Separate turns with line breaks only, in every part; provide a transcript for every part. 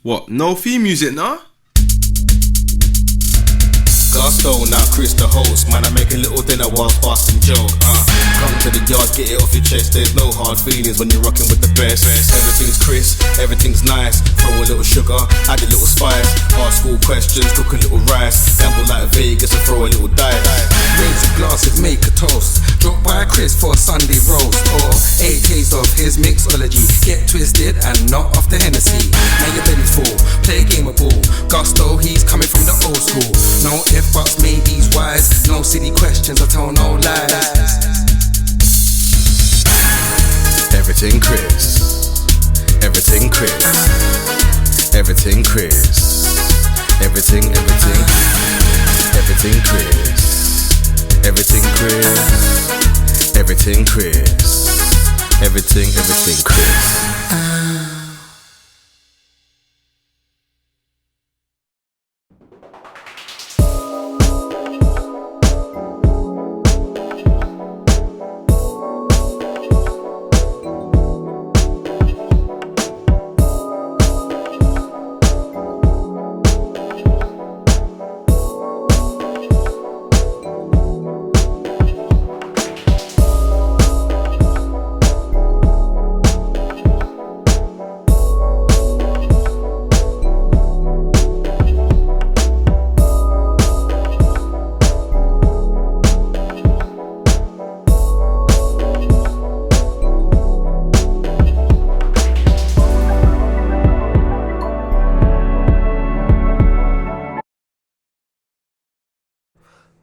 What? No theme music, nah?
Gusto, now Chris the host. Man, I make a little dinner while busting joke. Come to the yard, get it off your chest. There's no hard feelings when you're rocking with the best. Everything's crisp, everything's nice. Throw a little sugar, add a little spice. Ask all questions, cook a little rice. Gamble like Vegas and throw a little dice.
Raise a glass and make a toast. Drop by Chris for a Sunday roast. Or 8 days of his mixology. Get twisted and not off the Hennessy. Now your belly's full, play a game of ball. Gusto, he's coming from the old school. No if buts, maybes, whys. No silly questions, I tell no lies.
Everything Chris. Everything Chris. Everything Chris. Everything Chris. Everything Chris. Everything Chris. Everything Chris.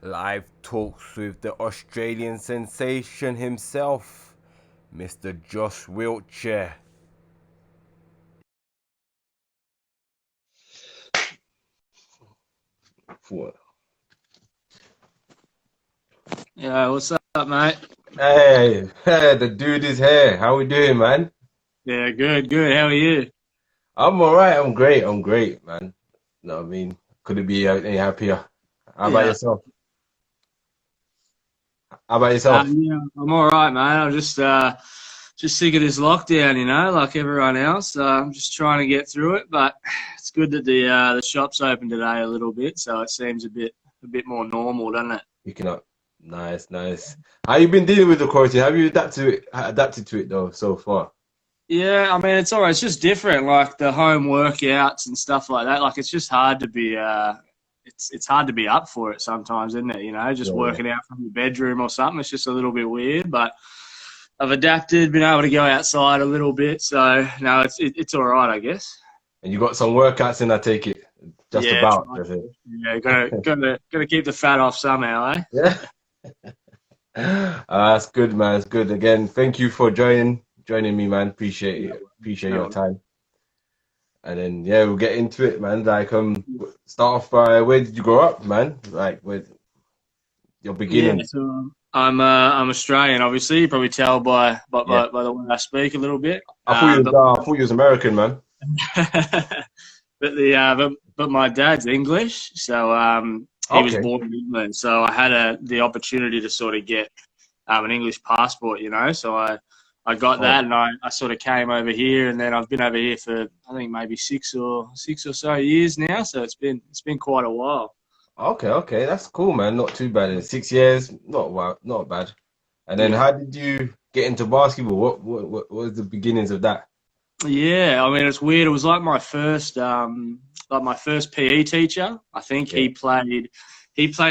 Live talks with the Australian sensation himself, Mr. Josh Wilcher.
What?
Yeah, what's up, mate?
Hey, the dude is here. How we doing, man?
Yeah, good. How are you?
I'm alright, I'm great, man. You know what I mean? Couldn't be any happier. How about yourself?
Yeah, I'm all right, mate. I'm just sick of this lockdown, you know, like everyone else. I'm just trying to get through it, but it's good that the shop's open today a little bit, so it seems a bit more normal, doesn't it?
You cannot. Nice. How you been dealing with the quarantine? Have you adapted to it though so far?
Yeah, I mean, it's all right. It's just different, like the home workouts and stuff like that. Like, it's just hard to be it's hard to be up for it sometimes, isn't it? You know, just working out from your bedroom or something. It's just a little bit weird, but I've adapted, been able to go outside a little bit. So no, it's all right, I guess. And
you got some workouts in, I take it. Just about.
Yeah, gotta keep the fat off somehow, eh?
Yeah. That's good, man. It's good. Again, thank you for joining me, man. Appreciate it. Appreciate your time. And then we'll get into it, man. Like start off by where did you grow up, man? Like where your beginning.
Yeah, so I'm Australian, obviously. You probably tell by the way I speak a little bit.
I thought you was American, man.
but my dad's English, so he was born in England. So I had the opportunity to sort of get an English passport, you know. So I got that, and I sort of came over here, and then I've been over here for I think maybe six or so years now. So it's been quite a while.
Okay, that's cool, man. Not too bad. In 6 years, not bad. And then how did you get into basketball? What was the beginnings of that?
Yeah, I mean, it's weird. It was like my first PE teacher. I think he played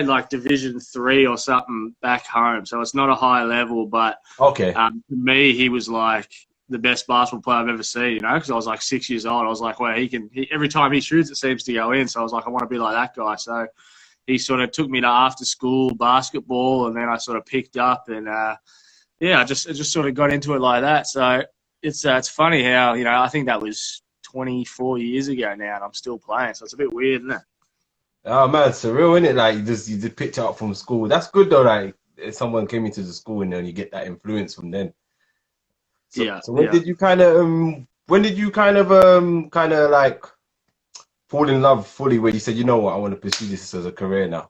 like Division 3 or something back home. So it's not a high level, but to me, he was like the best basketball player I've ever seen, you know, because I was like 6 years old. I was like, well, every time he shoots, it seems to go in. So I was like, I want to be like that guy. So he sort of took me to after school basketball, and then I sort of picked up, and I just sort of got into it like that. So it's funny how, you know, I think that was 24 years ago now, and I'm still playing. So it's a bit weird, isn't it?
Oh man, it's surreal, isn't it? Like you just picked it up from school. That's good though. Like if someone came into the school and then you get that influence from them. So when did you kind of like fall in love fully, where you said, you know what, I want to pursue this as a career now?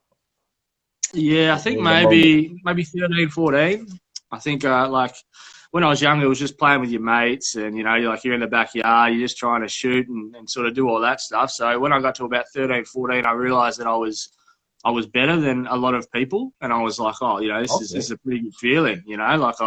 Yeah,
I think maybe 13, 14. I think like when I was younger, it was just playing with your mates, and you're in the backyard, you're just trying to shoot and sort of do all that stuff. So when I got to about 13, 14, I realised that I was better than a lot of people, and I was like, oh, this is a pretty good feeling, like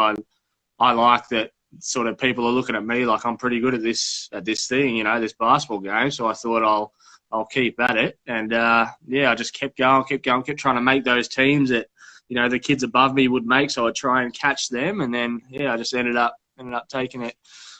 I like that sort of people are looking at me like I'm pretty good at this thing, this basketball game. So I thought I'll keep at it, and I just kept going, kept trying to make those teams that the kids above me would make. So I'd try and catch them, and then I just ended up taking it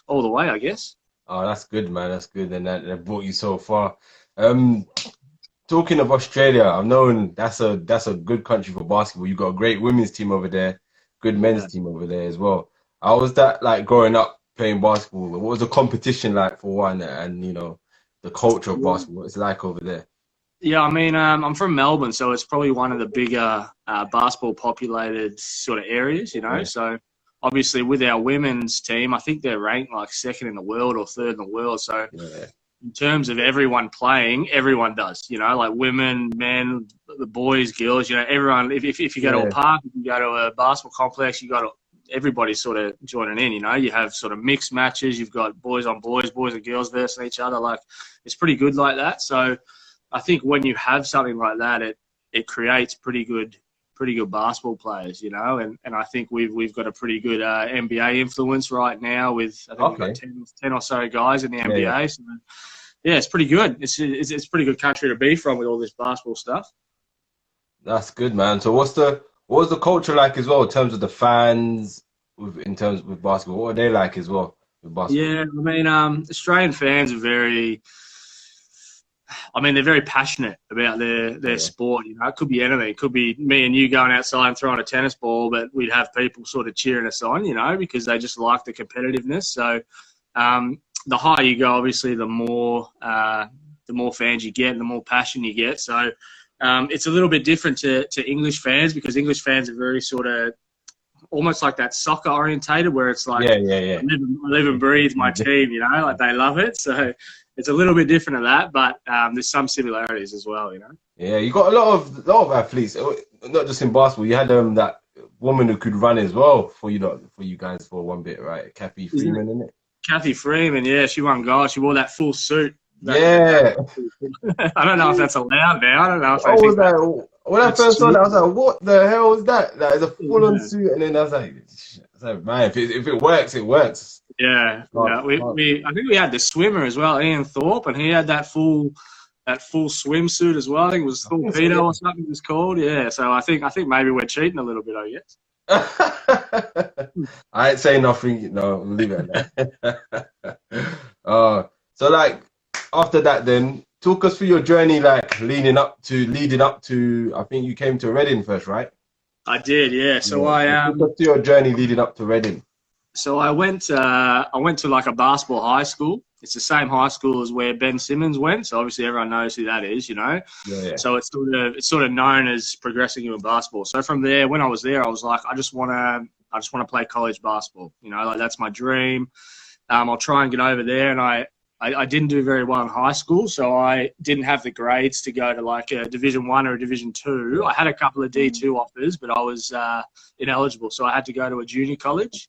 all the way, I guess.
Oh, that's good, man. That's good, and that brought you so far. Talking of Australia, I've known that's a good country for basketball. You've got a great women's team over there, good men's team over there as well. How was that like growing up playing basketball? What was the competition like for one, and the culture of basketball? What's it like over there?
Yeah, I mean, I'm from Melbourne, so it's probably one of the bigger basketball populated sort of areas,
Yeah.
So obviously with our women's team, I think they're ranked like second in the world or third in the world. So in terms of everyone playing, everyone does, like women, men, the boys, girls, everyone. If you go to a park, if you go to a basketball complex, you got everybody's sort of joining in, you have sort of mixed matches. You've got boys on boys, boys and girls versus each other. Like, it's pretty good like that. So I think when you have something like that, it creates pretty good basketball players, and I think we've got a pretty good NBA influence right now with, I think we've got 10 or so guys in the NBA.
Yeah.
So it's pretty good. It's a pretty good country to be from with all this basketball stuff.
That's good, man. So what was the culture like as well in terms of the fans, with basketball? What are they like as well with basketball?
Yeah, I mean, Australian fans are they're very passionate about their sport. It could be anything. It could be me and you going outside and throwing a tennis ball, but we'd have people sort of cheering us on, because they just like the competitiveness. So the higher you go, obviously, the more fans you get and the more passion you get. So it's a little bit different to English fans, because English fans are very sort of almost like that soccer orientated, where it's like, I live and breathe my team, like they love it. So it's a little bit different to that, but there's some similarities as well,
Yeah, you got a lot of athletes, not just in basketball. You had that woman who could run as well for you guys for one bit, right? Kathy Freeman, isn't it?
Kathy Freeman, yeah, she won gold. She wore that full suit.
Yeah.
I don't know if that's allowed now. I don't know if I
was that. When I first saw that, I was like, "What the hell was that?" Like, it's a full-on suit, and then I was like, "Man, if it works, it works."
Yeah. I think we had the swimmer as well, Ian Thorpe, and he had that full swimsuit as well. I think it was Torpedo or something it was called. Yeah. So I think maybe we're cheating a little bit, I guess.
I ain't saying nothing. No, we'll leave it at that. So like after that, then talk us through your journey, like leading up to. I think you came to Reading first, right?
I did, yeah. So
talk us through your journey leading up to Reading.
So I went to like a basketball high school. It's the same high school as where Ben Simmons went. So obviously everyone knows who that is, Yeah. So it's sort of known as progressing in basketball. So from there, when I was there, I was like, I just want to play college basketball. Like that's my dream. I'll try and get over there. And I didn't do very well in high school, so I didn't have the grades to go to like a Division 1 or a Division 2. I had a couple of D2 offers, but I was ineligible, so I had to go to a junior college.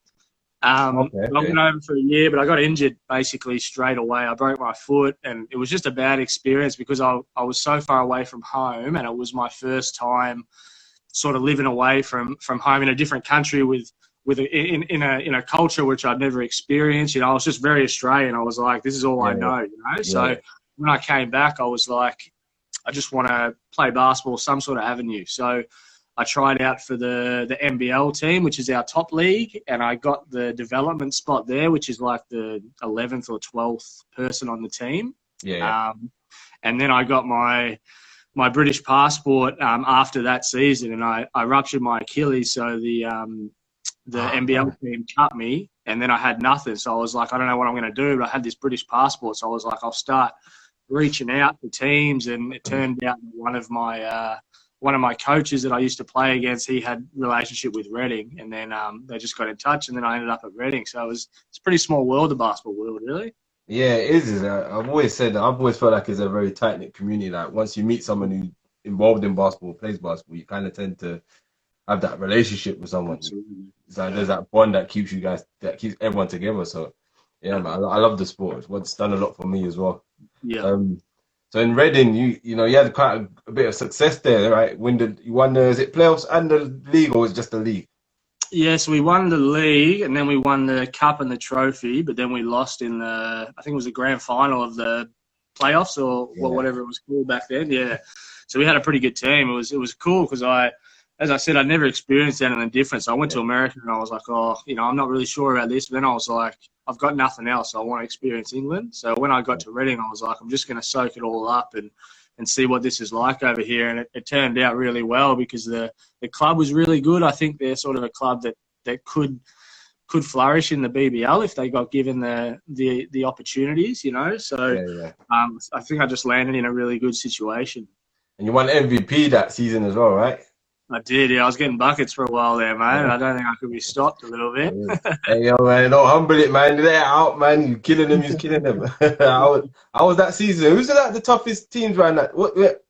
I went over for a year, but I got injured basically straight away. I broke my foot, and it was just a bad experience because I was so far away from home, and it was my first time sort of living away from home in a different country in a culture which I'd never experienced. I was just very Australian. I was like, this is all I know, So when I came back, I was like, I just want to play basketball, some sort of avenue. So I tried out for the NBL team, which is our top league, and I got the development spot there, which is like the 11th or 12th person on the team. And then I got my British passport after that season, and I ruptured my Achilles, so the NBL team cut me, and then I had nothing. So I was like, I don't know what I'm going to do, but I had this British passport, so I was like, I'll start reaching out to teams, and it turned out one of my coaches that I used to play against, he had a relationship with Reading, and then they just got in touch, and then I ended up at Reading. So it's a pretty small world, the basketball world, really.
Yeah, it is. I've always said that. I've always felt like it's a very tight-knit community. Like once you meet someone who's involved in basketball, plays basketball, you kind of tend to have that relationship with someone.
Absolutely.
It's like there's that bond that keeps you guys, that keeps everyone together. So yeah, man, I love the sport. It's done a lot for me as well.
Yeah.
So in Reading, you know, you had quite a bit of success there, right? You won the, is it playoffs and the league, or was it just the league?
Yes, we won the league, and then we won the cup and the trophy, but then we lost in the, I think it was the grand final of the playoffs, or whatever it was called back then. Yeah. So we had a pretty good team. It was cool because as I said, I'd never experienced anything different. So I went to America and I was like, oh, you know, I'm not really sure about this. But then I was like, I've got nothing else. So I want to experience England. So when I got to Reading, I was like, I'm just going to soak it all up and see what this is like over here. And it turned out really well because the club was really good. I think they're sort of a club that could flourish in the BBL if they got given the opportunities, you know. So I think I just landed in a really good situation.
And you won MVP that season as well, right?
I did, yeah. I was getting buckets for a while there, man. I don't think I could be stopped a little bit.
Hey, yo, man, don't humble it, man. They're out, man. You're killing them. You're killing them. How was that season? Who's like the toughest teams right now? What year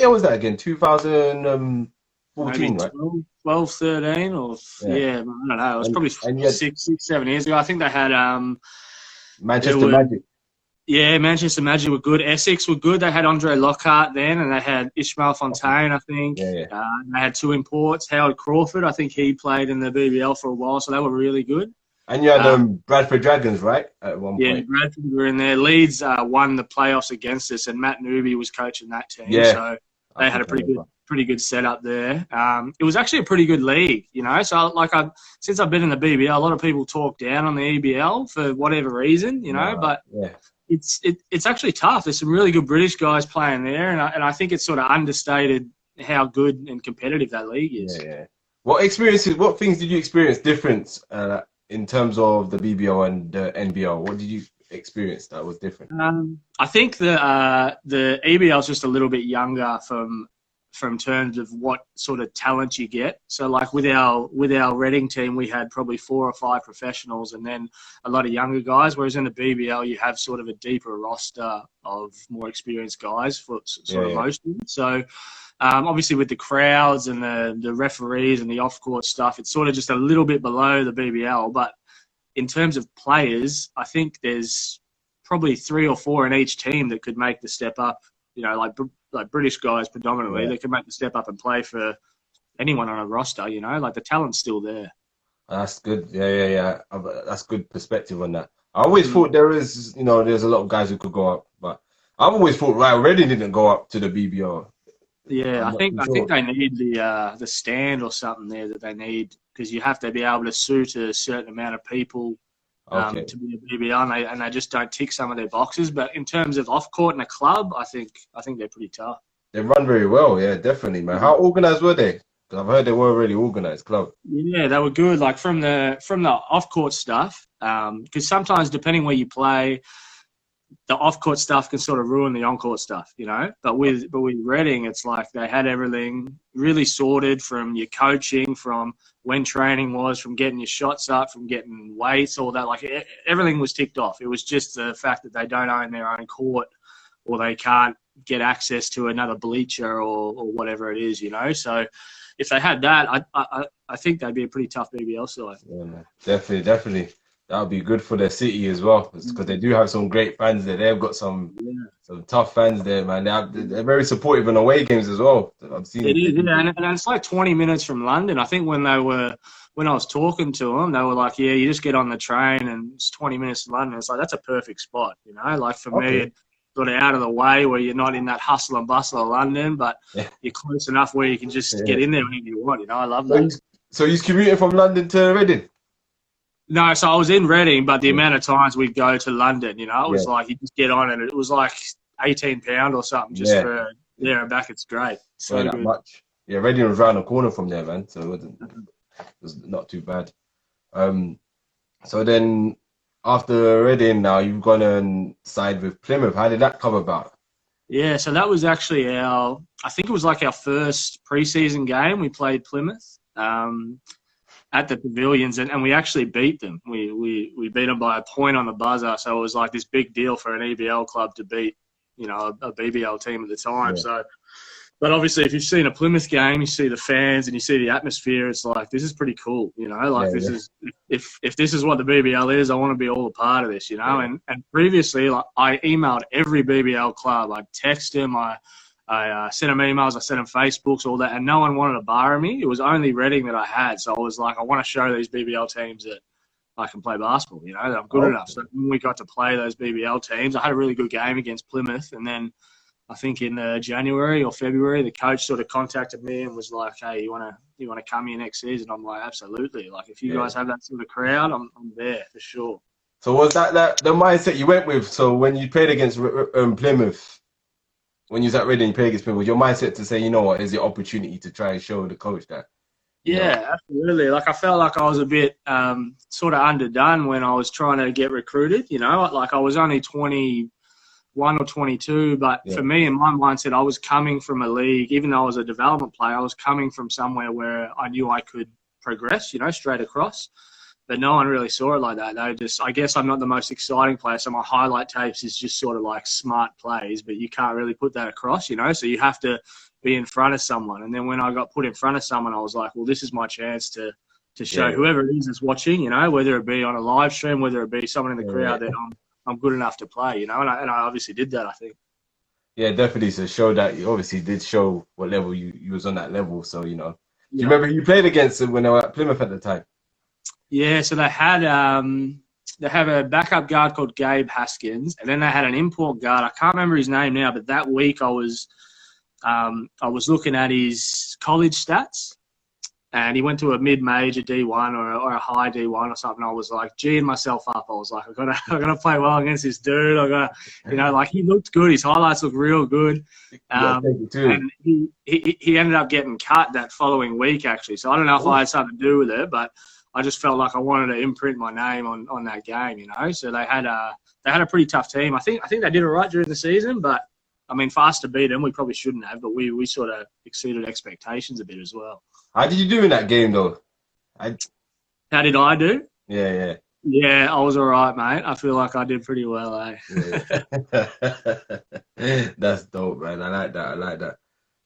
was that again? 2014, right?
12, 13, or I don't know. It was probably 6, 7 years ago. I think they had
Manchester Magic.
Yeah, Manchester Magic were good. Essex were good. They had Andre Lockhart then, and they had Ishmael Fontaine, I think. They had two imports. Howard Crawford, I think he played in the BBL for a while, so they were really good.
And you had Bradford Dragons, right, at one point?
Yeah, Bradford were in there. Leeds won the playoffs against us, and Matt Newby was coaching that team. Yeah. So they had a pretty good setup there. It was actually a pretty good league, you know. So since I've been in the BBL, a lot of people talk down on the EBL for whatever reason, you know, but it's actually tough. There's some really good British guys playing there, and I think it's sort of understated how good and competitive that league is.
Yeah. What things did you experience different in terms of the BBL and the NBL? What did you experience that was different?
I think the EBL is just a little bit younger from terms of what sort of talent you get. So like with our Reading team, we had probably 4 or 5 professionals and then a lot of younger guys, whereas in the BBL you have sort of a deeper roster of more experienced guys for sort of most of them. So obviously with the crowds and the referees and the off-court stuff, it's sort of just a little bit below the BBL. But in terms of players, I think there's probably 3 or 4 in each team that could make the step up, you know, like British guys predominantly, they can make the step up and play for anyone on a roster, you know, like the talent's still there.
That's good. Yeah. That's good perspective on that. I always thought there's a lot of guys who could go up, but I've always thought Reading didn't go up to the BBL.
Yeah, I think they need the stand or something there that they need, because you have to be able to suit a certain amount of people to be a BBL, and they just don't tick some of their boxes. But in terms of off court and a club, I think they're pretty tough. They
run very well, yeah, definitely, man. How organised were they? Because I've heard they were a really organised club.
Yeah, they were good. Like from the off court stuff, because sometimes depending where you play, the off-court stuff can sort of ruin the on-court stuff, you know. But with Reading, it's like they had everything really sorted, from your coaching, from when training was, from getting your shots up, from getting weights, all that. Like everything was ticked off. It was just the fact that they don't own their own court, or they can't get access to another bleacher or whatever it is, you know. So if they had that, I think they'd be a pretty tough BBL side.
Yeah, definitely. That would be good for their city as well, because they do have some great fans there. They've got some tough fans there, man. They're very supportive in away games as well. I've seen
it. And it's like 20 minutes from London. I think when I was talking to them, they were like, "Yeah, you just get on the train and it's 20 minutes to London." It's like, that's a perfect spot, you know. Like for me, it's sort of out of the way where you're not in that hustle and bustle of London, but you're close enough where you can just get in there whenever you want. You know, I love that.
So you're commuting from London to Reading?
No, so I was in Reading, but the amount of times we'd go to London, you know, it was like you just get on and it was like £18 or something just for there and back. It's great. So good.
Much. Yeah, Reading was around the corner from there, man. So it was not too bad. So then after Reading, now you've gone and signed with Plymouth. How did that come about?
Yeah, so that was actually I think it was like our first pre-season game. We played Plymouth. At the Pavilions, and we actually beat them. We beat them by a point on the buzzer, so it was like this big deal for an EBL club to beat, you know, a BBL team at the time. So But obviously, if you've seen a Plymouth game, you see the fans and you see the atmosphere. It's like, this is pretty cool, you know. Like this is, if this is what the BBL is, I want to be all a part of this, you know. And previously, like, I emailed every BBL club. I texted them. I sent them emails. I sent them Facebooks, all that, and no one wanted to borrow me. It was only Reading that I had. So I was like, I want to show these BBL teams that I can play basketball, you know, that I'm good enough. So when we got to play those BBL teams, I had a really good game against Plymouth, and then I think in January or February, the coach sort of contacted me and was like, "Hey, you wanna come here next season?" I'm like, "Absolutely! Like, if you guys have that sort of crowd, I'm there for sure."
So was that the mindset you went with? So when you played against Plymouth, when you was at Reading, you played against Plymouth, was your mindset to say, you know what, is the opportunity to try and show the coach that?
Yeah, absolutely. Like, I felt like I was a bit sort of underdone when I was trying to get recruited. You know, like I was only 21 or 22, but for me, in my mindset, I was coming from a league. Even though I was a development player, I was coming from somewhere where I knew I could progress, you know, straight across. But no one really saw it like that. They just, I guess I'm not the most exciting player, so my highlight tapes is just sort of like smart plays, but you can't really put that across, you know. So you have to be in front of someone. And then when I got put in front of someone, I was like, well, this is my chance to show whoever it is that's watching, you know, whether it be on a live stream, whether it be someone in the crowd, that I'm good enough to play, you know. And I obviously did that, I think. Yeah,
definitely. To show that you obviously did show what level you was on that level. So, you know, do you remember who you played against when they were at Plymouth at the time?
Yeah, so they had a backup guard called Gabe Haskins, and then they had an import guard. I can't remember his name now, but that week I was looking at his college stats, and he went to a mid-major D1 or a high D1 or something. I was like, G'ing myself up. I was like, I gotta play well against this dude. I gotta, you know, like, he looked good. His highlights looked real good. And he ended up getting cut that following week, actually. So I don't know if I had something to do with it, but I just felt like I wanted to imprint my name on that game, you know. So they had a pretty tough team. I think they did all right during the season, but I mean, for us to beat them, we probably shouldn't have, but we sort of exceeded expectations a bit as well.
How did you do in that game, though?
How did I do?
Yeah,
I was all right, mate. I feel like I did pretty well, eh?
Yeah. That's dope, man. I like that.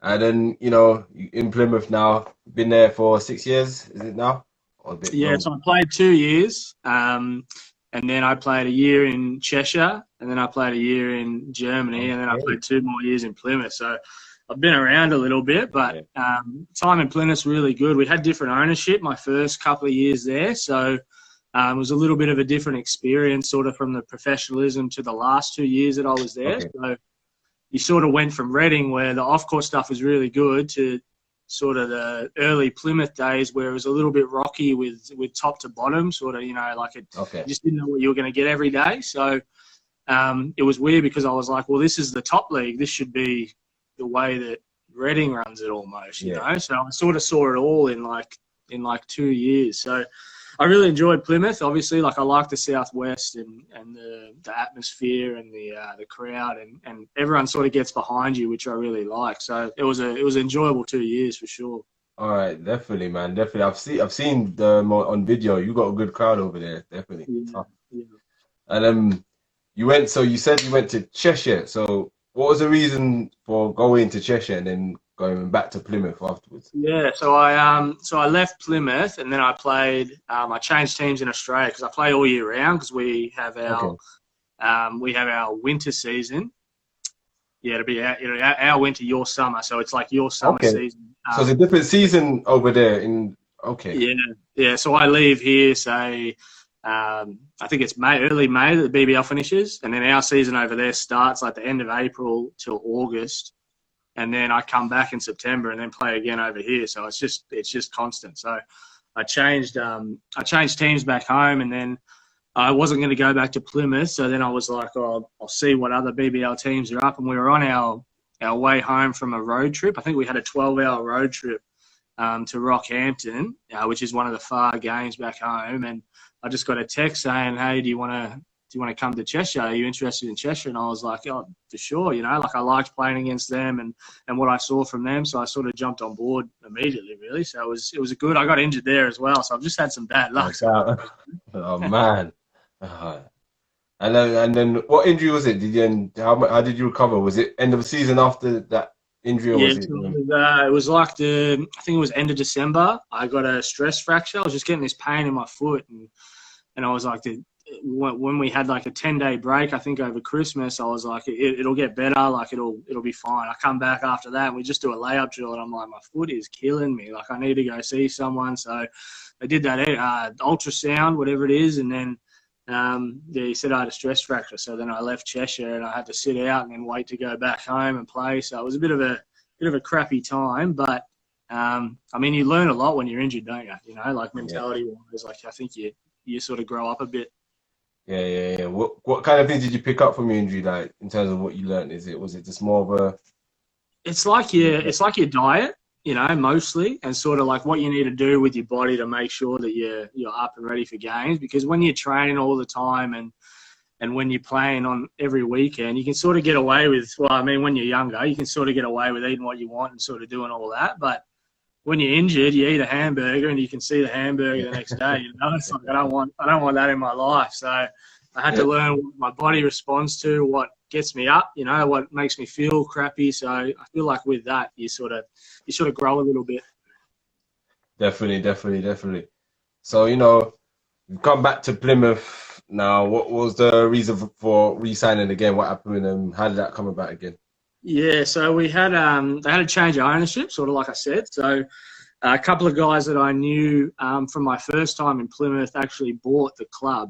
And then, you know, in Plymouth now, been there for 6 years, is it now?
Yeah, so I played 2 years, and then I played a year in Cheshire, and then I played a year in Germany, and then I played 2 more years in Plymouth. So I've been around a little bit, but time in Plymouth's really good. We had different ownership my first couple of years there, so it was a little bit of a different experience, sort of from the professionalism to the last 2 years that I was there. So you sort of went from Reading, where the off-court stuff was really good, to sort of the early Plymouth days where it was a little bit rocky with top to bottom, sort of, you know, like you just didn't know what you were going to get every day. So it was weird because I was like, well, this is the top league. This should be the way that Reading runs it almost, you know. So I sort of saw it all in like 2 years. So I really enjoyed Plymouth. Obviously, like, I like the Southwest and the atmosphere and the crowd, and everyone sort of gets behind you, which I really like. So it was enjoyable 2 years for sure.
All right, definitely, man, definitely. I've seen them on video. You got a good crowd over there, definitely.
Yeah.
And you said you went to Cheshire. So what was the reason for going to Cheshire and then going back to Plymouth afterwards?
Yeah, so I left Plymouth, and then I played. I changed teams in Australia because I play all year round, because we have our winter season. Yeah, it'll be our winter, your summer. So it's like your summer season.
So it's a different season over there
Yeah. So I leave here, say, I think it's early May that the BBL finishes, and then our season over there starts like the end of April till August. And then I come back in September and then play again over here. So it's just constant. So I changed teams back home, and then I wasn't going to go back to Plymouth. So then I was like, I'll see what other BBL teams are up. And we were on our way home from a road trip. I think we had a 12-hour road trip to Rockhampton, which is one of the far games back home. And I just got a text saying, hey, do you want to come to Cheshire? Are you interested in Cheshire? And I was like, oh, for sure. You know, like, I liked playing against them and what I saw from them. So I sort of jumped on board immediately, really. So it was good. I got injured there as well. So I've just had some bad luck.
Oh, man. And then what injury was it? How did you recover? Was it end of the season after that injury, or
Yeah,
was it?
so it was like I think it was end of December. I got a stress fracture. I was just getting this pain in my foot, and I was like, when we had like a 10-day break, I think over Christmas, I was like, it'll get better, like it'll be fine. I come back after that, and we just do a layup drill, and I'm like, my foot is killing me. Like I need to go see someone. So I did that ultrasound, whatever it is, and then he said I had a stress fracture. So then I left Cheshire, and I had to sit out and then wait to go back home and play. So it was a bit of a crappy time, but I mean, you learn a lot when you're injured, don't you? You know, like mentality-wise, like I think you sort of grow up a bit.
Yeah. What kind of things did you pick up from your injury, like in terms of what you learned? Was it just more of a? It's like
your diet, you know, mostly, and sort of like what you need to do with your body to make sure that you're up and ready for games. Because when you're training all the time and when you're playing on every weekend, you can sort of get away with. Well, I mean, when you're younger, you can sort of get away with eating what you want and sort of doing all that, but when you're injured, you eat a hamburger and you can see the hamburger the next day. You know, it's like I don't want that in my life. So I had to learn what my body responds to, what gets me up, you know, what makes me feel crappy. So I feel like with that, you sort of grow a little bit.
Definitely. So you know, you've come back to Plymouth now. What was the reason for re-signing again? What happened, and how did that come about again?
Yeah, so we had they had a change of ownership, sort of like I said. So a couple of guys that I knew from my first time in Plymouth actually bought the club.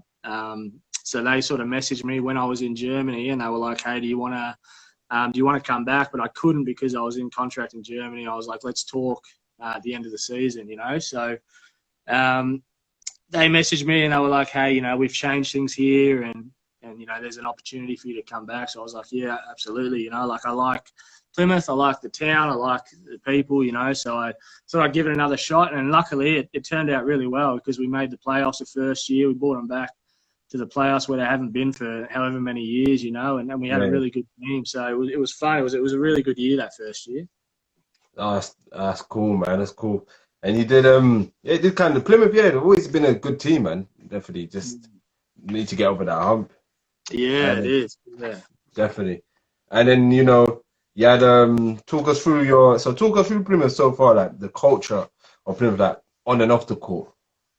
So they sort of messaged me when I was in Germany, and they were like, "Hey, do you want to come back?" But I couldn't because I was in contract in Germany. I was like, "Let's talk at the end of the season," you know. So they messaged me and they were like, "Hey, you know, we've changed things here, and you know, there's an opportunity for you to come back." So I was like, yeah, absolutely. You know, like I like Plymouth, I like the town, I like the people, you know, so I thought I'd give it another shot. And luckily it turned out really well because we made the playoffs the first year. We brought them back to the playoffs where they haven't been for however many years, you know, and we had a really good team. So it was fun. It was a really good year that first year.
Oh, that's cool, man. That's cool. And you did it did kind of Plymouth, yeah, they've always been a good team, man. Definitely just need to get over that hump.
Yeah, it is. Yeah.
Definitely. And then, you know, you had talk us through Plymouth so far, like the culture of Plymouth, like on and off the court.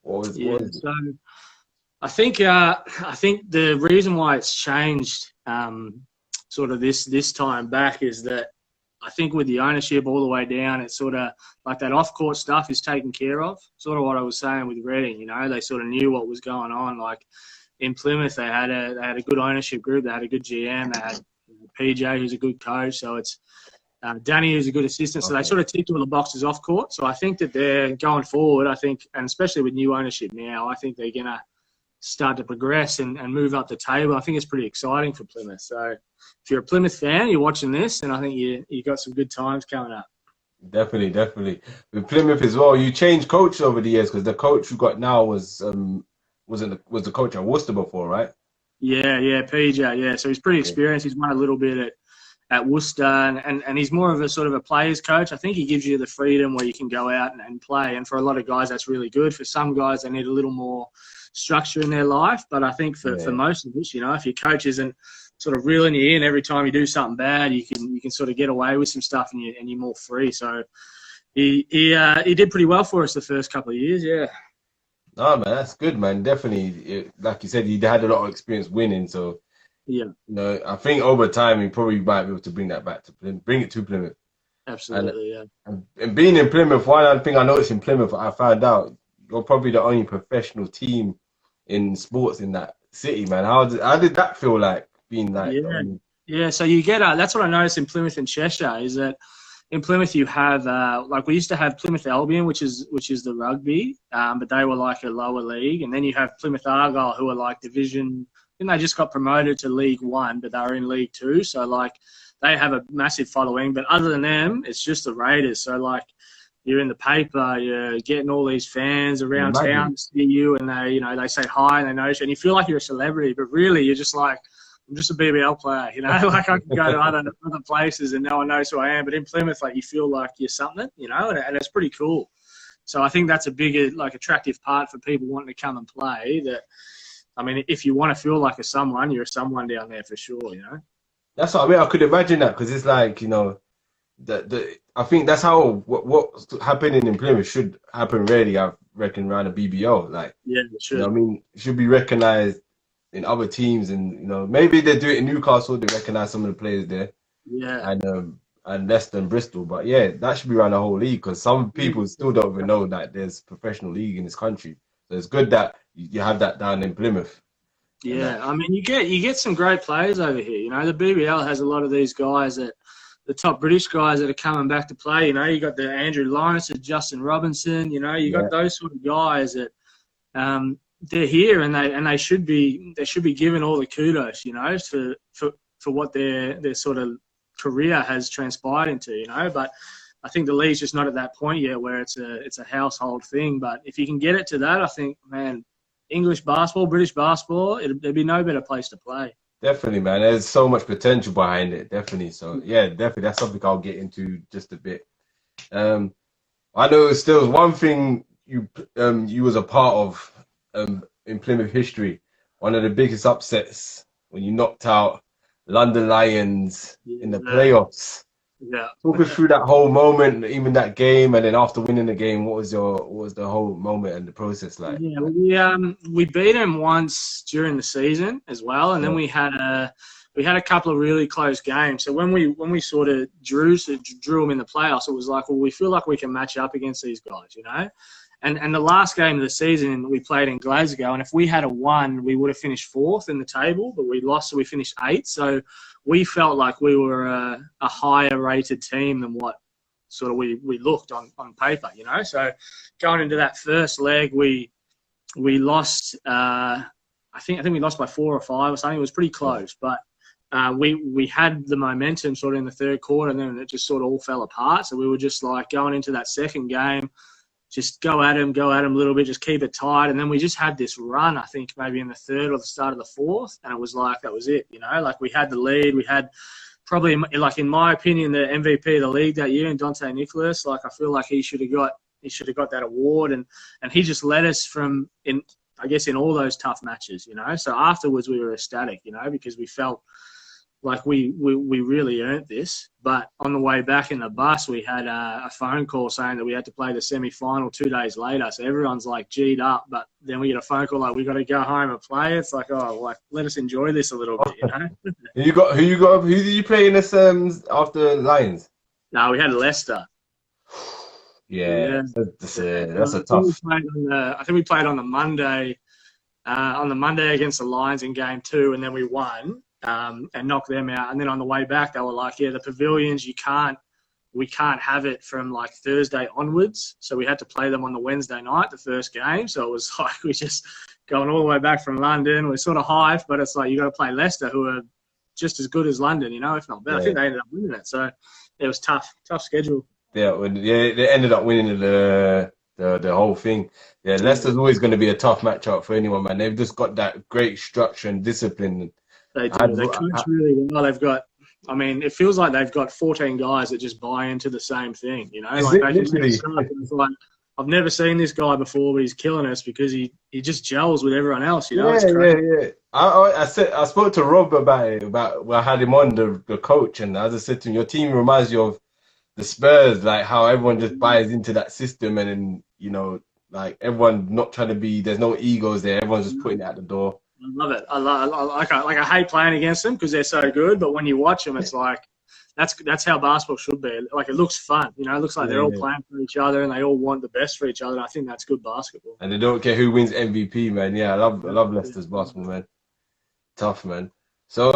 What is it?
So I think the reason why it's changed sort of this time back is that I think with the ownership all the way down, it's sort of like that off-court stuff is taken care of. Sort of what I was saying with Reading, you know, they sort of knew what was going on. Like in Plymouth, they had a good ownership group. They had a good GM. They had PJ, who's a good coach. So it's Danny, who's a good assistant. So they sort of ticked all the boxes off court. So I think that they're going forward. I think, and especially with new ownership now, I think they're gonna start to progress and move up the table. I think it's pretty exciting for Plymouth. So if you're a Plymouth fan, you're watching this, and I think you got some good times coming up.
Definitely. With Plymouth as well, you changed coach over the years because the coach you got now was the coach at Worcester before, right? Yeah,
PJ. Yeah, so he's pretty experienced. He's won a little bit at Worcester, and he's more of a sort of a player's coach. I think he gives you the freedom where you can go out and play. And for a lot of guys, that's really good. For some guys, they need a little more structure in their life. But I think for most of us, you know, if your coach isn't sort of reeling you in every time you do something bad, you can sort of get away with some stuff and you're more free. So he did pretty well for us the first couple of years. Yeah.
Oh man, that's good, man. Definitely, like you said, he had a lot of experience winning. So
yeah,
you know, I think over time he probably might be able to bring that back to Plymouth, bring it to Plymouth.
Absolutely,
and being in Plymouth, one thing I noticed in Plymouth, I found out you're probably the only professional team in sports in that city, man. How did that feel like being like?
Yeah. So you get that's what I noticed in Plymouth and Cheshire is that in Plymouth you have like we used to have Plymouth Albion, which is the rugby, but they were like a lower league, and then you have Plymouth Argyle, who are like division. I think they just got promoted to League One, but they were in League Two, so like they have a massive following. But other than them, it's just the Raiders. So like you're in the paper, you're getting all these fans around town to see you, and they say hi and they notice you, and you feel like you're a celebrity, but really you're just like, I'm just a BBL player, you know. Like I can go to other places and no one knows who I am, but in Plymouth, like you feel like you're something, you know, and it's pretty cool. So I think that's a bigger like attractive part for people wanting to come and play. That I mean, if you want to feel like you're a someone down there for sure, you know.
That's what I mean. I could imagine that because it's like, you know, I think that's how what's happening in Plymouth should happen. Really, I reckon around the BBO. Like,
Yeah, it should.
You know what I mean, it should be recognised in other teams, and maybe they do it in Newcastle. They recognise some of the players there.
Yeah.
And Leicester and Bristol. But yeah, that should be around the whole league, because some people still don't even know that there's professional league in this country. So it's good that you have that down in Plymouth.
Yeah, I mean, you get some great players over here. You know, the BBL has a lot of these guys the top British guys that are coming back to play. You know, you got the Andrew Lawrence, Justin Robinson. You know, you got those sort of guys that they're here, and they should be given all the kudos. You know, for what their sort of career has transpired into, you know, but I think the league's just not at that point yet where it's a household thing. But if you can get it to that, I think, man, English basketball, British basketball, there'd be no better place to play.
Definitely, man. There's so much potential behind it. Definitely. So yeah, definitely, that's something I'll get into just a bit. I know still one thing you was a part of in Plymouth history. One of the biggest upsets when you knocked out London Lions in the playoffs.
Yeah.
Talk us through that whole moment, even that game, and then after winning the game, what was the whole moment and the process like?
Yeah, we beat them once during the season as well, and then we had a couple of really close games. So when we sort of drew them in the playoffs, it was like, well, we feel like we can match up against these guys, you know. And the last game of the season we played in Glasgow, and if we had won, we would have finished 4th in the table, but we lost, so we finished 8th. So we felt like we were a higher rated team than what sort of we looked on paper, you know. So going into that first leg, we lost. I think we lost by 4 or 5 or something. It was pretty close, but we had the momentum sort of in the third quarter, and then it just sort of all fell apart. So we were just like going into that second game, just go at him a little bit, just keep it tight. And then we just had this run, I think maybe in the third or the start of the fourth, and it was like, that was it, you know. Like, we had the lead. We had probably, like, in my opinion, the MVP of the league that year, and Dante Nicholas. Like, I feel like he should have got that award, and he just led us from, in all those tough matches, you know. So afterwards we were ecstatic, you know, because we felt like we really earned this. But on the way back in the bus, we had a phone call saying that we had to play the semi-final 2 days later. So everyone's like G'd up, but then we get a phone call like, we got to go home and play. It's like, oh, like, let us enjoy this a little bit, you know.
Who did you play in this after Lions?
No, we had Leicester.
Yeah. That's a tough.
I think we played on the Monday against the Lions in game 2, and then we won. And knock them out. And then on the way back, they were like, yeah, the pavilions, we can't have it from like Thursday onwards. So we had to play them on the Wednesday night, the first game. So it was like, we just going all the way back from London. We're sort of hyped, but it's like, you got to play Leicester, who are just as good as London, you know, if not better. I think they ended up winning it. So it was tough schedule.
Yeah, they ended up winning the whole thing. Yeah, Leicester's always going to be a tough matchup for anyone, man. They've just got that great structure and discipline. They do.
They coach really well. They've got, I mean, it feels like they've got 14 guys that just buy into the same thing, you know? Like, it's like, I've never seen this guy before, but he's killing us because he just gels with everyone else, you know?
Yeah. I spoke to Rob about it, when I had him on, the coach, and I just said to him, your team reminds you of the Spurs, like how everyone just buys into that system, and then, you know, like everyone not trying to be, there's no egos there, everyone's just putting it at the door.
I love it. I hate playing against them because they're so good, but when you watch them, it's like that's how basketball should be. Like, it looks fun, you know. It looks like they're all playing for each other and they all want the best for each other. And I think that's good basketball. And
they don't care who wins MVP, man. Yeah, I love Leicester's basketball, man. Tough, man. So,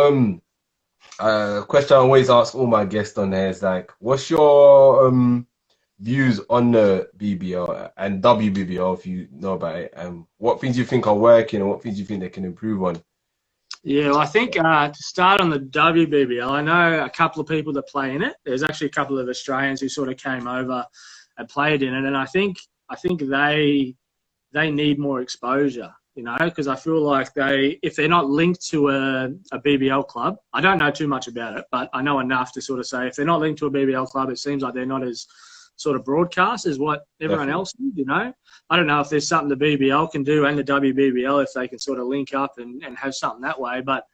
question I always ask all my guests on there is like, what's your views on the BBL and WBBL, if you know about it, and what things you think are working and what things you think they can improve on?
Yeah, well, I think to start on the WBBL, I know a couple of people that play in it. There's actually a couple of Australians who sort of came over and played in it, and I think they need more exposure, you know, because I feel like if they're not linked to a BBL club, I don't know too much about it, but I know enough to sort of say if they're not linked to a BBL club, it seems like they're not as sort of broadcast as what everyone else is, you know. I don't know if there's something the BBL can do and the WBBL if they can sort of link up and have something that way. But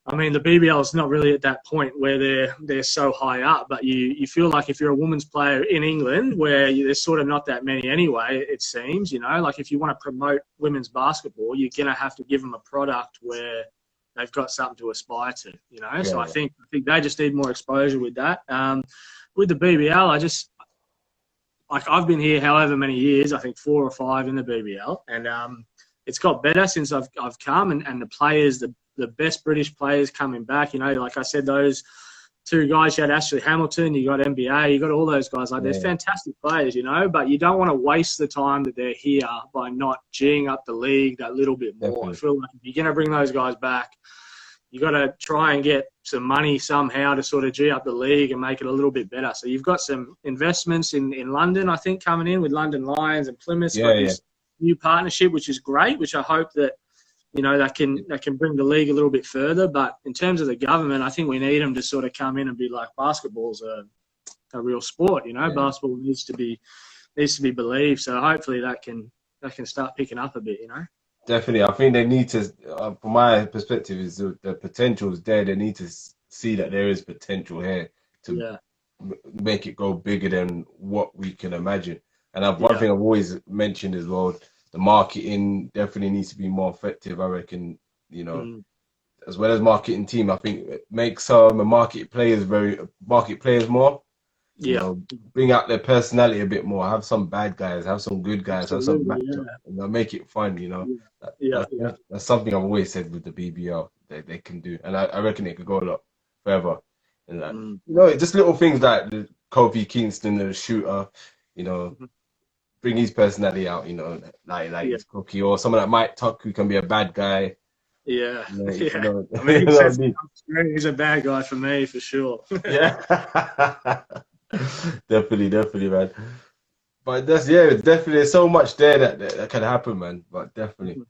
I mean, the BBL is not really at that point where they're so high up, but you feel like if you're a women's player in England, where there's sort of not that many anyway, it seems, you know, like if you want to promote women's basketball, you're going to have to give them a product where they've got something to aspire to, you know. So I think they just need more exposure with that. With the BBL, I've been here however many years, I think 4 or 5 in the BBL, and it's got better since I've come, and the players, the best British players coming back, you know, like I said, those 2 guys, you had Ashley Hamilton, you got NBA, you got all those guys, like they're fantastic players, you know, but you don't want to waste the time that they're here by not geeing up the league that little bit more. Definitely. I feel like if you're going to bring those guys back, you got to try and get some money somehow to sort of G up the league and make it a little bit better. So you've got some investments in London, I think, coming in with London Lions and Plymouth. This new partnership, which is great, which I hope that, you know, that can bring the league a little bit further. But in terms of the government, I think we need them to sort of come in and be like, basketball's a real sport, you know. Basketball needs to be believed. So hopefully that can start picking up a bit, you know.
Definitely, I think they need to. From my perspective, is the potential is there. They need to see that there is potential here to make it go bigger than what we can imagine. And one thing I've always mentioned as well, the marketing definitely needs to be more effective. I reckon, you know, as well as marketing team, I think it makes market players more. You know, bring out their personality a bit more. Have some bad guys, have some good guys, have some matchup, you know, make it fun. You know, that's something I've always said with the BBL that they can do, and I reckon it could go a lot further. And you know, just little things like the Kofi Kingston, the shooter, you know, bring his personality out. You know, like his cookie, or someone like Mike Tuck who can be a bad guy.
Yeah,
you know,
I mean, he's a bad guy for me for sure.
Definitely, man. But definitely there's so much there that can happen, man. But definitely,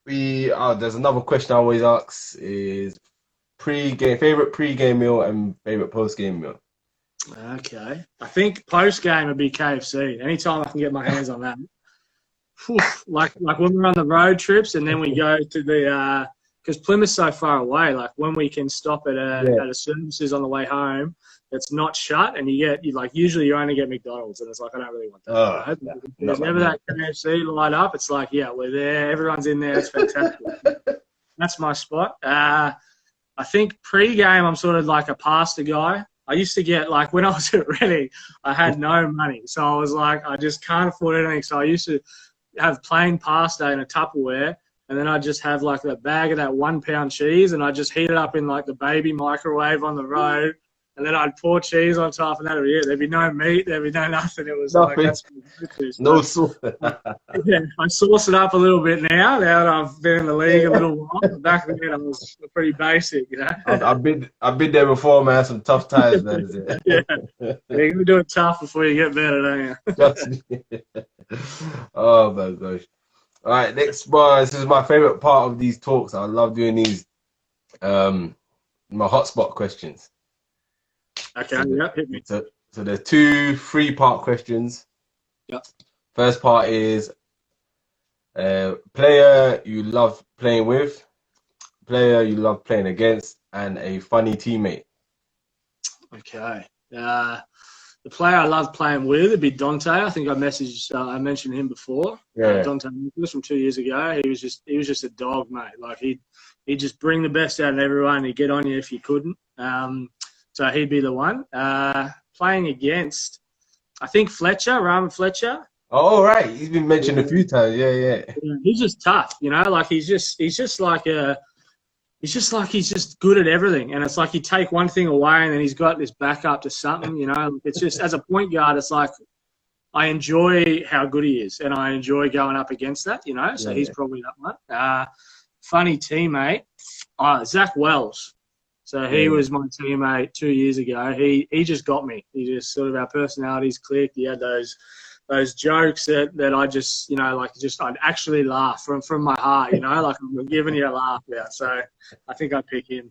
there's another question I always ask is favorite pre-game meal and favorite post-game meal.
Okay, I think post-game would be KFC. Anytime I can get my hands on that. Like when we're on the road trips and then we go to the because Plymouth's so far away. Like when we can stop at a services on the way home that's not shut, and usually you only get McDonald's, and it's like I don't really want that. There's never that KFC light up. It's like we're there, everyone's in there. It's fantastic. That's my spot. I think pre-game I'm sort of like a pasta guy. I used to get, like, when I was at Reading, I had no money, so I was like, I just can't afford anything. So I used to have plain pasta in a Tupperware, and then I'd just have like a bag of that 1 pound cheese, and I'd just heat it up in like the baby microwave on the road, and then I'd pour cheese on top, and that'd be it. There'd be no meat, there'd be no nothing. It was nothing. Like, that's
no sauce.
I sauce it up a little bit now that I've been in the league a little while. But back then I was pretty basic, you know.
I've been there before, man. Some tough times, man.
You're gonna do it tough before you get better, don't
you? Oh my gosh. All right, next bar. This is my favorite part of these talks. I love doing these my hotspot questions.
Okay, hit me.
So there's 2 3-part questions.
Yep.
First part is player you love playing with, player you love playing against, and a funny teammate.
Okay. The player I love playing with would be Dante. I think I mentioned him before. Dante from 2 years ago. He was just a dog, mate. Like he'd just bring the best out of everyone. He'd get on you if you couldn't. So he'd be the one. Playing against, I think Raymond Fletcher.
Oh, right. He's been mentioned a few times. Yeah.
He's just tough, you know. Like he's just good at everything. And it's like you take one thing away and then he's got this backup to something, you know. It's just, as a point guard, it's like I enjoy how good he is and I enjoy going up against that, you know. So he's probably that one. Funny teammate, Zach Wells. So he was my teammate 2 years ago. He just got me. He just sort of, our personalities clicked. He had those jokes that I just, you know, like I'd actually laugh from my heart, you know, like I'm giving you a laugh out. So I think I'd pick him.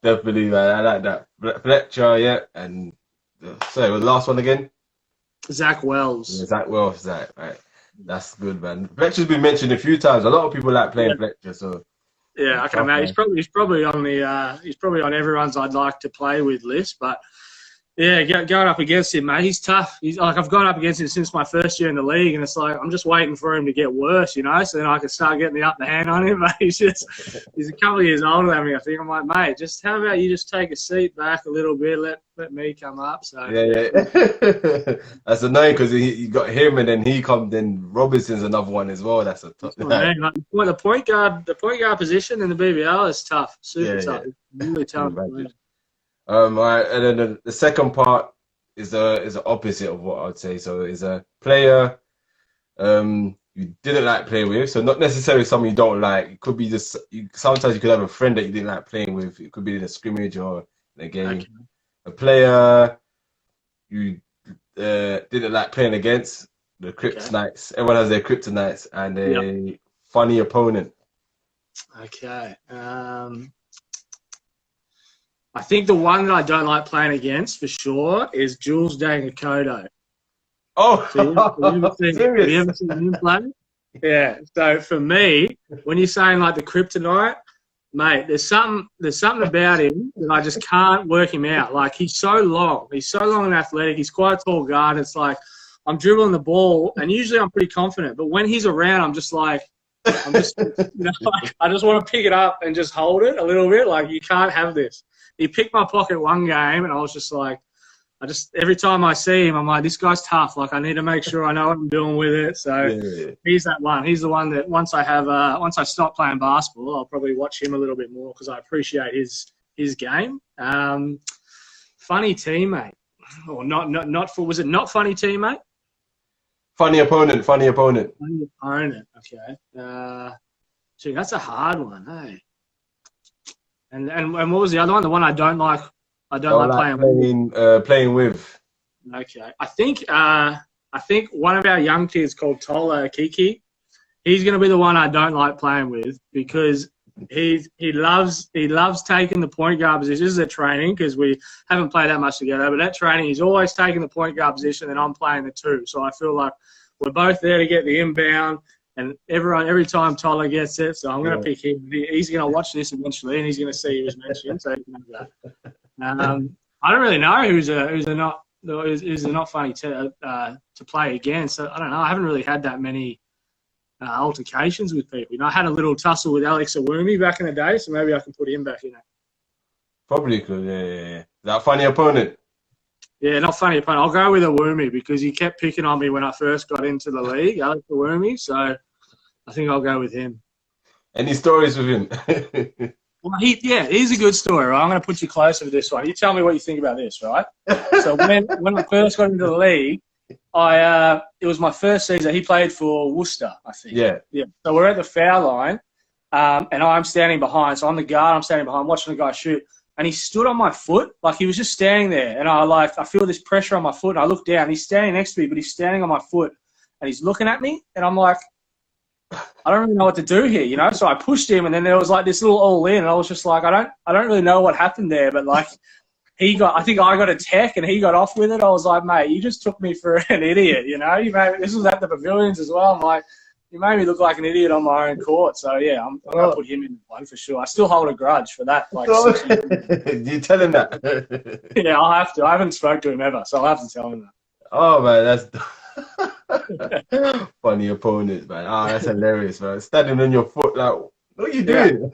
Definitely, man. I like that. Fletcher, yeah. And sorry, the last one again?
Zach Wells.
Yeah, Zach Wells, right. That's good, man. Fletcher's been mentioned a few times. A lot of people like playing Fletcher, so
Yeah, I can imagine. He's probably on the he's probably on everyone's I'd like to play with list. But yeah, going up against him, mate, he's tough. He's like I've gone up against him since my first year in the league, and it's like I'm just waiting for him to get worse, you know, so then I can start getting the upper hand on him. But he's a couple of years older than me, I think. I'm like, mate, just how about you just take a seat back a little bit, let me come up. So
yeah. That's annoying because you got him, and then he comes. Then Robinson's another one as well. That's a tough.
Like, the point guard position in the BBL is tough, super tough.
Yeah.
Really tough.
All right, and then the second part is the opposite of what I'd say. So it's a player you didn't like playing with. So not necessarily someone you don't like. It could be just sometimes you could have a friend that you didn't like playing with. It could be in a scrimmage or in a game. Okay. A player you didn't like playing against, the kryptonites. Okay. Everyone has their kryptonites, and a funny opponent.
Okay. I think the one that I don't like playing against for sure is Jules Dangakoto.
Oh,
so have you ever seen him play? Yeah. So for me, when you're saying like the kryptonite, mate, there's something about him that I just can't work him out. Like he's so long and athletic. He's quite a tall guard. It's like I'm dribbling the ball, and usually I'm pretty confident, but when he's around, I'm just like, you know, like, I just want to pick it up and just hold it a little bit. Like you can't have this. He picked my pocket one game, and I was just like, every time I see him, I'm like, this guy's tough. Like I need to make sure I know what I'm doing with it. So he's that one. He's the one that once I stop playing basketball, I'll probably watch him a little bit more because I appreciate his game. Funny teammate, or was it not funny teammate?
Funny opponent.
Funny opponent. Okay. Gee, that's a hard one, hey. And what was the other one? The one I don't like. I don't like
playing with.
Okay, I think one of our young kids called Tola Kiki. He's going to be the one I don't like playing with because he loves taking the point guard position. This is at training because we haven't played that much together. But at training, he's always taking the point guard position, and I'm playing the two. So I feel like we're both there to get the inbound. And every time Tola gets it, so I'm going to pick him. He's going to watch this eventually, and he's going to see he was mentioned. So he can have that. I don't really know who's a not funny to play against. So I don't know. I haven't really had that many altercations with people. You know, I had a little tussle with Alex Awumi back in the day, so maybe I can put him back in it.
Probably could. Yeah. That funny opponent.
Yeah, not funny opponent. I'll go with Awumi because he kept picking on me when I first got into the league, Alex Awumi. So I think I'll go with him.
Any stories with him?
Well, here's a good story, right? I'm going to put you closer to this one. You tell me what you think about this, right? So when I first got into the league, it was my first season. He played for Worcester, I think. Yeah. So we're at the foul line, and I'm standing behind. So I'm the guard. I'm standing behind, watching the guy shoot. And he stood on my foot, like he was just standing there. And I feel this pressure on my foot. And I look down. He's standing next to me, but he's standing on my foot. And he's looking at me. And I'm like, I don't really know what to do here, you know? So I pushed him, and then there was like this little all in. And I was just like, I don't really know what happened there. But like, I think I got a tech, and he got off with it. I was like, mate, you just took me for an idiot, you know? This was at the pavilions as well. I'm like, you made me look like an idiot on my own court. So, yeah, I'm going to put him in one for sure. I still hold a grudge for that. Like,
do you tell him that?
Yeah, I'll have to. I haven't spoken to him ever, so I'll have to tell him that.
Oh, man, that's funny opponent, man. Oh, that's hilarious, man. Standing on your foot, like, what are you doing?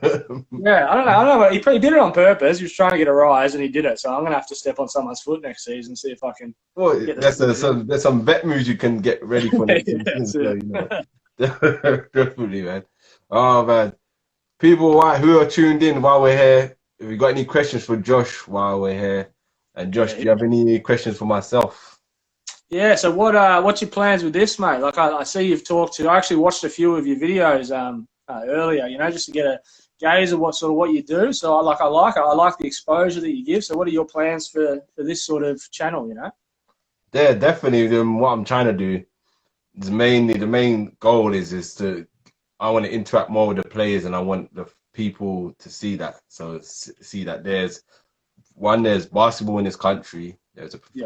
Yeah, I don't know. He probably did it on purpose. He was trying to get a rise, and he did it. So I'm going to have to step on someone's foot next season and see if I can. Well,
there's some vet moves you can get ready for next season. So, you know. Definitely, man. Oh, man. People who are tuned in while we're here, if you got any questions for Josh while we're here, and Josh, do you have any questions for myself?
Yeah. So what's your plans with this, mate? Like I see you've talked to. I actually watched a few of your videos earlier. You know, just to get a gaze of what you do. So I like the exposure that you give. So what are your plans for this sort of channel? You know.
Yeah, definitely. What I'm trying to do. The main goal is to I want to interact more with the players, and I want the people to see that. So see that there's basketball in this country.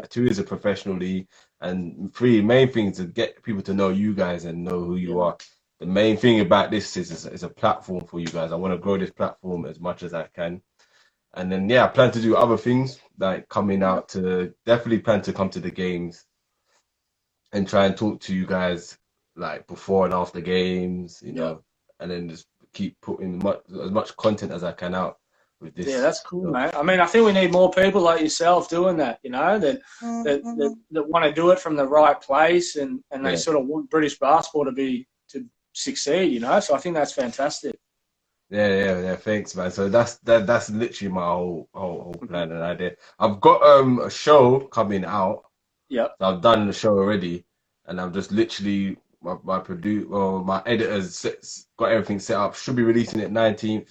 Two is a professional league, and three main things to get people to know you guys and know who you are. the main thing about this is it's a platform for you guys. I want to grow this platform as much as I can. And then, yeah, I plan to do other things, like coming out to, definitely plan to come to the games and try and talk to you guys, like, before and after games, you know, and then just keep putting as much content as I can out with this.
Yeah, that's cool, mate. I mean, I think we need more people like yourself doing that, you know, that want to do it from the right place, and they sort of want British basketball to succeed, you know. So I think that's fantastic.
Yeah. Thanks, man. So that's literally my whole plan and idea. I've got a show coming out.
Yeah.
So I've done the show already, and I'm just literally my editors got everything set up. Should be releasing it 19th.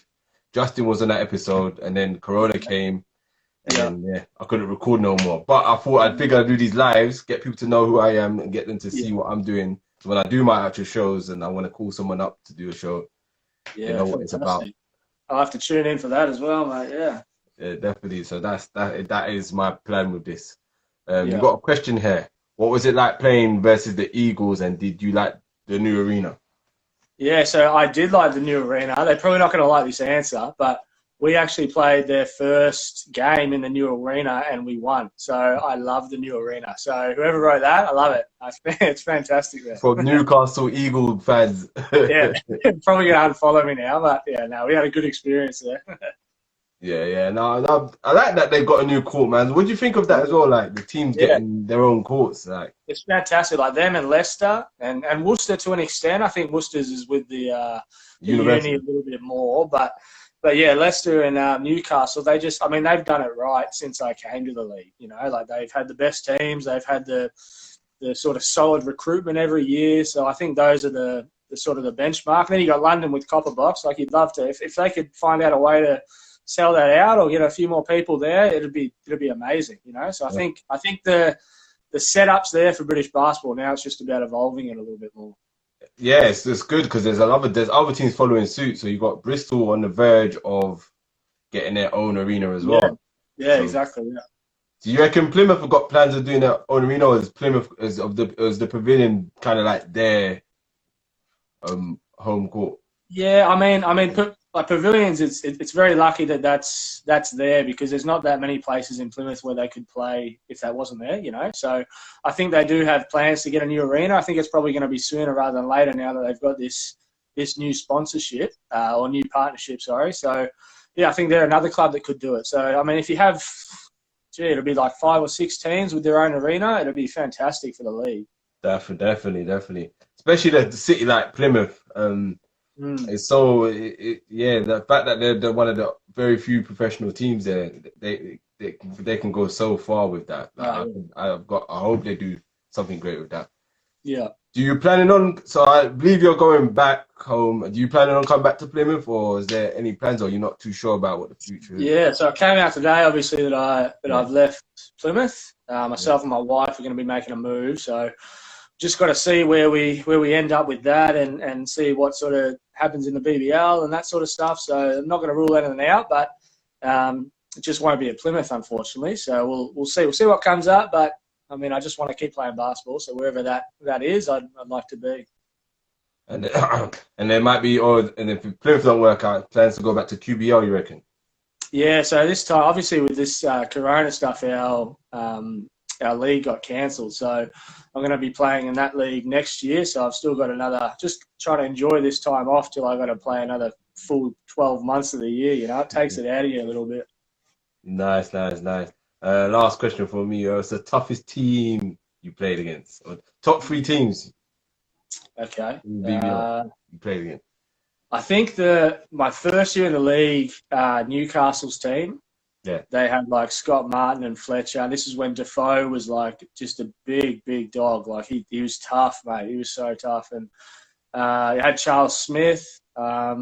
Justin was on that episode, and then Corona came, and then, I couldn't record no more. But I thought I'd do these lives, get people to know who I am, and get them to see what I'm doing. So when I do my actual shows, and I want to call someone up to do a show, you know what it's about.
I'll have to tune in for that as well, mate. Yeah,
definitely. So that is my plan with this. You've got a question here. What was it like playing versus the Eagles, and did you like the new arena?
Yeah, so I did like the new arena. They're probably not going to like this answer, but we actually played their first game in the new arena and we won. So I love the new arena. So whoever wrote that, I love it. It's fantastic there.
For Newcastle Eagle fans.
Yeah, probably going to unfollow me now, but yeah, no, we had a good experience there.
Yeah. No, I like that they've got a new court, man. What do you think of that as well? Like the teams getting their own courts, like
it's fantastic. Like them and Leicester and Worcester to an extent. I think Worcester's is with the uni a little bit more, but yeah, Leicester and Newcastle. They've done it right since I came to the league. You know, like they've had the best teams. They've had the sort of solid recruitment every year. So I think those are the sort of the benchmark. And then you got London with Copper Box. Like you'd love to if they could find out a way to sell that out or get a few more people there, it'd be amazing, you know. So I think the setup's there for British basketball now. It's just about evolving it a little bit more. Yeah,
it's good because there's other teams following suit. So you've got Bristol on the verge of getting their own arena as well.
Yeah, so, exactly. Yeah.
Do you reckon Plymouth have got plans of doing their own arena, or is Plymouth is the pavilion kind of like their home court?
Yeah, I mean, like pavilions, it's very lucky that's there because there's not that many places in Plymouth where they could play if that wasn't there, you know. So I think they do have plans to get a new arena. I think it's probably going to be sooner rather than later now that they've got this new sponsorship or new partnership. Sorry. So yeah, I think they're another club that could do it. So I mean, if you have, it'll be like 5 or 6 teams with their own arena. It'll be fantastic for the league. Definitely. Especially the city like Plymouth. It's so the fact that they're one of the very few professional teams there, they can go so far with that. Like, I hope they do something great with that. Yeah.
Do you planning on? So I believe you're going back home. Do you planning on coming back to Plymouth, or is there any plans, or you're not too sure about what the future is?
Yeah. So I came out today, obviously that I've left Plymouth. Myself and my wife are going to be making a move. So just got to see where we end up with that and see what sort of happens in the BBL and that sort of stuff. So I'm not going to rule anything out, but it just won't be at Plymouth, unfortunately. So we'll see. We'll see what comes up. But I mean, I just want to keep playing basketball. So wherever that is, I'd like to be.
And there might be, and if Plymouth don't work out, plans to go back to QBL, you reckon?
Yeah. So this time, obviously, with this Corona stuff, our league got cancelled. So I'm going to be playing in that league next year. So I've still got just trying to enjoy this time off till I got to play another full 12 months of the year. You know, it takes it out of you a little bit. Nice.
Last question for me. What's the toughest team you played against? Or top 3 teams?
Okay.
You played against?
I think my first year in the league, Newcastle's team.
Yeah.
They had like Scott Martin and Fletcher. And this is when Defoe was like just a big dog. Like he was tough, mate. He was so tough. And you had Charles Smith. I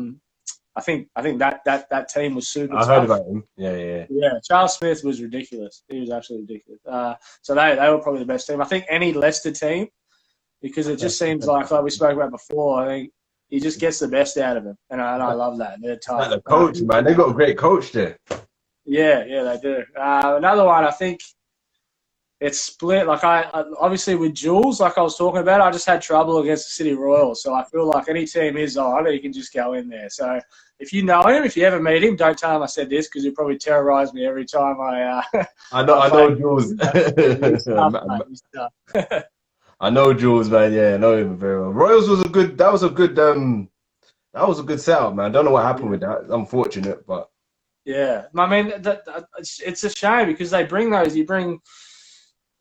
think that team was super tough.
I heard about him. Yeah.
Yeah, Charles Smith was ridiculous. He was absolutely ridiculous. So they were probably the best team. I think any Leicester team, because it just seems like we spoke about before, I think he just gets the best out of him. And I love that. They're tough.
Like the coach, man. They've got a great coach there.
Yeah, they do. Another one, I think it's split. Like I obviously with Jules, like I was talking about, I just had trouble against the City Royals. So I feel like any team is on, you can just go in there. So if you know him, if you ever meet him, don't tell him I said this because he'll probably terrorise me every time I.
I know Jules. I know Jules, man. Yeah, I know him very well. Royals was a good. That was a good setup, man. I don't know what happened with that. It's unfortunate, but.
Yeah, I mean, it's a shame because they bring those. You bring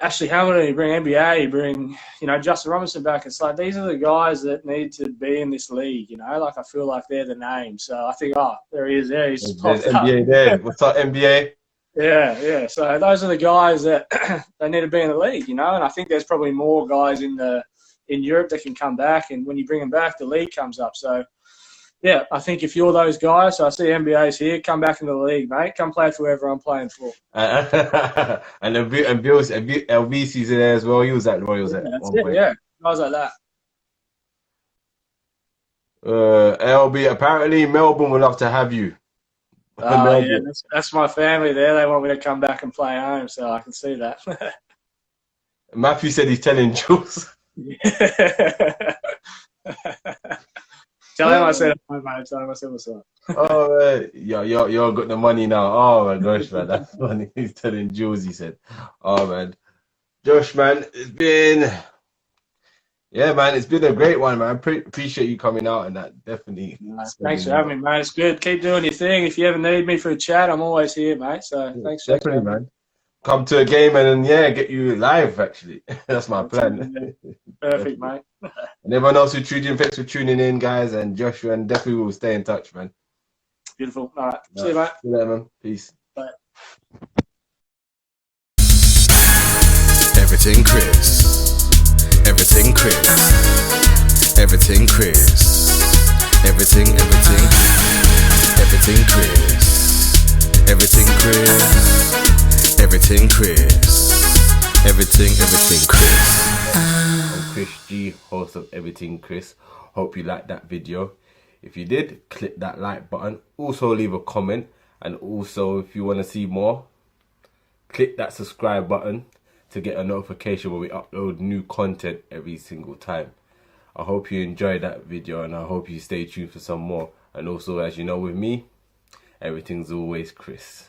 Ashley Hamilton, you bring NBA, you bring Justin Robinson back. It's like these are the guys that need to be in this league. Like I feel like they're the name. So I think, there he is. There he's popped up.
NBA there. What's up, NBA?
Yeah. So those are the guys that they need to be in the league. And I think there's probably more guys in Europe that can come back. And when you bring them back, the league comes up. So. Yeah, I think if you're those guys, so I see NBA's here, come back into the league, mate. Come play for whoever I'm playing for.
And LBC's there as well. He was at the Royals at
that's
one
it,
point.
yeah. Guys like that.
LB, apparently Melbourne would love to have you.
Yeah, that's my family there. They want me to come back and play home, so I can see that.
Matthew said he's telling Jules.
Tell him I said hi, mate. Tell him I said what's up.
Oh, y'all got the money now. Oh my gosh, man, that's funny. He's telling Jules. He said, "Oh man, Josh, man, it's been a great one, man. Appreciate you coming out and that. Definitely.
Thanks for having me, mate. It's good. Keep doing your thing. If you ever need me for a chat, I'm always here, mate. So thanks.
Definitely, man. Come to a game and then get you live. Actually, that's my plan.
Perfect, mate.
And everyone else who tuned in, thanks for tuning in, guys. And Joshua, and definitely will stay in touch, man.
Beautiful. All right. See you, mate.
See you later, man. Peace.
Bye.
Everything Chris. Everything Chris. Everything Chris. Everything Chris. Everything Chris. Everything Chris. Everything Chris.
I'm Chris G, host of Everything Chris. Hope you liked that video. If you did, click that like button. Also leave a comment. And also, if you want to see more, click that subscribe button to get a notification when we upload new content every single time. I hope you enjoyed that video and I hope you stay tuned for some more. And also, as you know with me, everything's always Chris.